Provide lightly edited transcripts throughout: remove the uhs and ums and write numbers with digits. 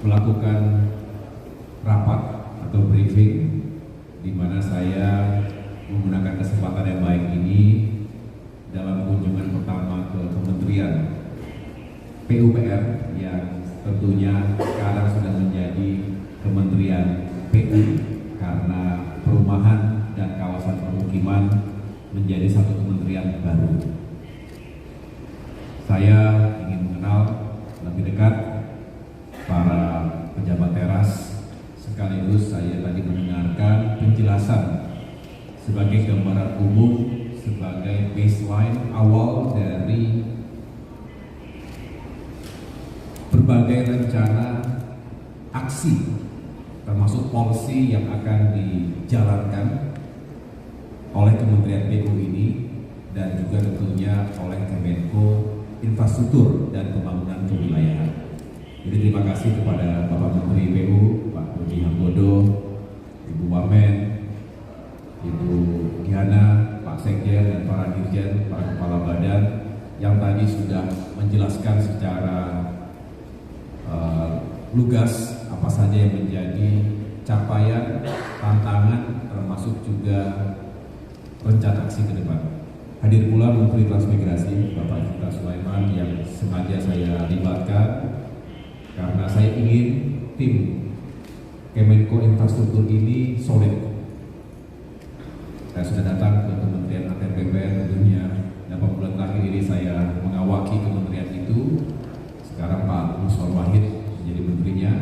melakukan rapat atau briefing di mana saya menggunakan kesempatan yang baik ini dalam kunjungan pertama ke Kementerian PUPR yang tentunya sekarang sudah menjadi Kementerian PU karena perumahan dan kawasan permukiman menjadi satu kementerian baru. Saya ingin mengenal lebih dekat para pejabat teras, sekaligus saya tadi mendengarkan penjelasan sebagai gambaran umum, sebagai baseline awal dari berbagai rencana aksi, termasuk policy yang akan dijalankan oleh Kementerian PU ini dan juga tentunya oleh Kemenko Infrastruktur dan Pembangunan Kewilayahan. Jadi terima kasih kepada Bapak Menteri PU, Pak Budi Hambodo, Ibu Wamen, Ibu Giana, Pak Sekjen, dan para dirjen, para kepala badan yang tadi sudah menjelaskan secara lugas apa saja yang menjadi capaian, tantangan, termasuk juga rencana aksi ke depan. Hadir pula Menteri Transmigrasi, Bapak Iqbal Sulaiman, yang sengaja saya libatkan karena saya ingin tim Kemenko Infrastruktur ini solid. Saya sudah datang ke Kementerian ATR BPN tentunya, dan bulan terakhir ini saya mengawaki kementerian itu. Sekarang Pak Muswar Wahid menjadi menterinya.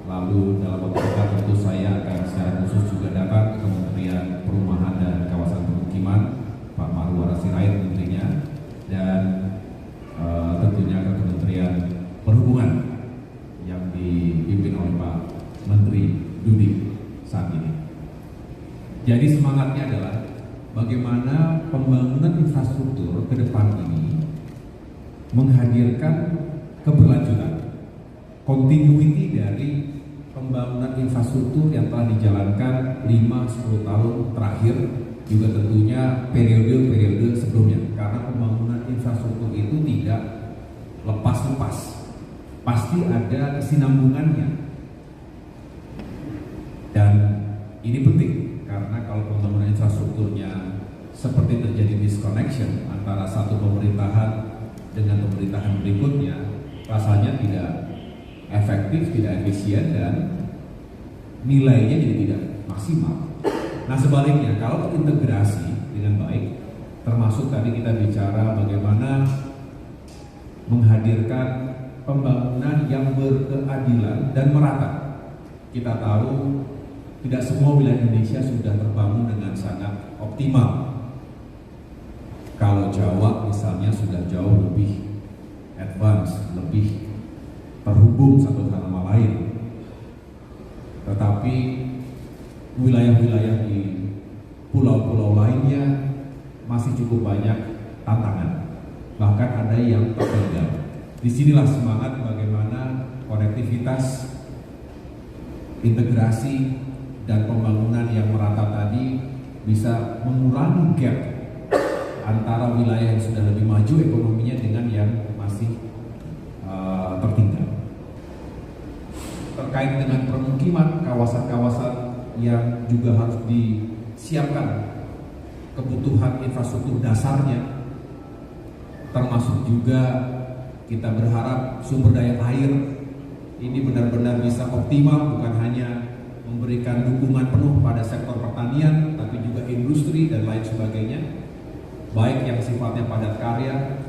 Lalu dalam waktu dekat tentu saya akan secara khusus juga datang ke Kementerian Perumahan dan Kawasan Permukiman, Pak Marwara Sirait menterinya, dan tentunya ke Kementerian Perhubungan yang dipimpin oleh Pak Menteri Budi saat ini. Jadi semangatnya adalah bagaimana pembangunan infrastruktur ke depan ini menghadirkan keberlanjutan, continuity dari pembangunan infrastruktur yang telah dijalankan 5-10 tahun terakhir, juga tentunya periode-periode sebelumnya, karena pembangunan infrastruktur itu tidak lepas-lepas, pasti ada kesinambungannya. Dan ini penting karena kalau pembangunan infrastrukturnya seperti terjadi disconnection antara satu pemerintahan dengan pemerintahan berikutnya, rasanya tidak efektif, tidak efisien, dan nilainya jadi tidak maksimal. Nah sebaliknya, kalau integrasi dengan baik, termasuk tadi kita bicara bagaimana menghadirkan pembangunan yang berkeadilan dan merata. Kita tahu tidak semua wilayah Indonesia sudah terbangun dengan sangat optimal. Kalau Jawa misalnya sudah jauh lebih advance, lebih terhubung satu sama lain. Tetapi wilayah-wilayah di pulau-pulau lainnya masih cukup banyak tantangan, bahkan ada yang tertinggal. Disinilah semangat bagaimana konektivitas, integrasi, dan pembangunan yang merata tadi bisa mengurangi gap antara wilayah yang sudah lebih maju ekonominya dengan yang masih tertinggal. Terkait dengan permukiman, kawasan-kawasan yang juga harus disiapkan kebutuhan infrastruktur dasarnya, termasuk juga kita berharap sumber daya air ini benar-benar bisa optimal, bukan hanya memberikan dukungan penuh pada sektor pertanian, tapi juga industri dan lain sebagainya, baik yang sifatnya padat karya,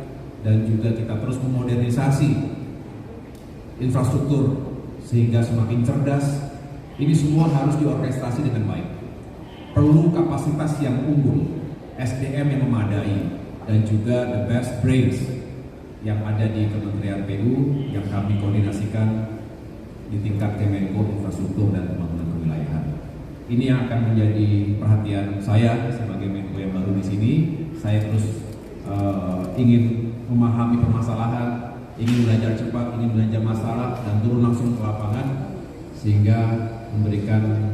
dan juga kita terus memodernisasi infrastruktur sehingga semakin cerdas. Ini semua harus diorkestrasi dengan baik. Perlu kapasitas yang unggul, SDM yang memadai, dan juga the best brains yang ada di Kementerian PU yang kami koordinasikan di tingkat Kemenko Infrastruktur dan Pembangunan Kewilayahan. Ini yang akan menjadi perhatian saya sebagai Menko yang baru di sini. Saya terus ingin memahami permasalahan, ingin belajar cepat, ingin belajar masalah, dan turun langsung ke lapangan sehingga memberikan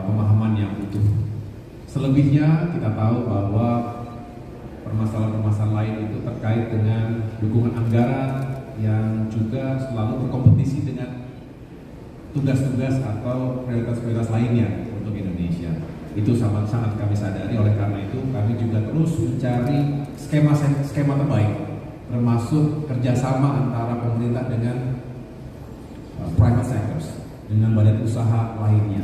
pemahaman yang utuh. Selebihnya kita tahu bahwa permasalahan-permasalahan lain itu terkait dengan dukungan anggaran yang juga selalu berkompetisi dengan tugas-tugas atau prioritas-prioritas lainnya untuk Indonesia. Itu sangat kami sadari, oleh karena itu kami juga terus mencari skema terbaik, termasuk kerjasama antara pemerintah dengan private sectors, dengan badan usaha lainnya.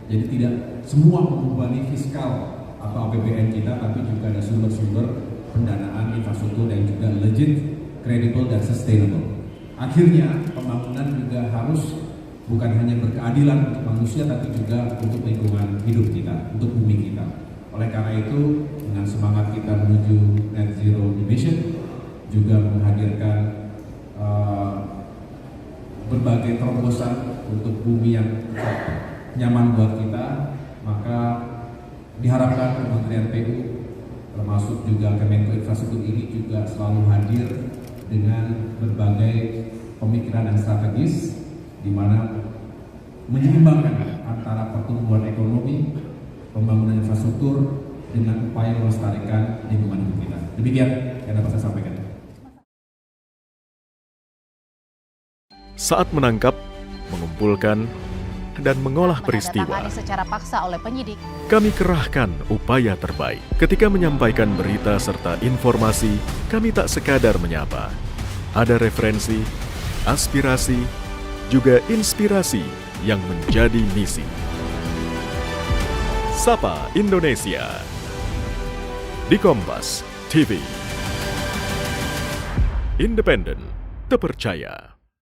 Jadi tidak semua membebani fiskal atau APBN kita, tapi juga ada sumber-sumber pendanaan infrastruktur yang juga legit, credible, dan sustainable. Akhirnya pembangunan juga harus bukan hanya berkeadilan untuk manusia, tapi juga untuk lingkungan hidup kita, untuk bumi kita. Oleh karena itu, dengan semangat kita menuju net zero emission, juga menghadirkan berbagai terobosan untuk bumi yang nyaman buat kita, maka diharapkan Kementerian PU termasuk juga Kemenko Infrastruktur ini juga selalu hadir dengan berbagai pemikiran dan strategis di mana menyeimbangkan antara pertumbuhan ekonomi, pembangunan infrastruktur dengan upaya melestarikan lingkungan hidup kita. Demikian yang dapat saya sampaikan. Saat menangkap, mengumpulkan, dan mengolah peristiwa, secara paksa oleh penyidik, kami kerahkan upaya terbaik. Ketika menyampaikan berita serta informasi, kami tak sekadar menyapa. Ada referensi, aspirasi, juga inspirasi yang menjadi misi. Sapa Indonesia di Kompas TV. Independen, terpercaya.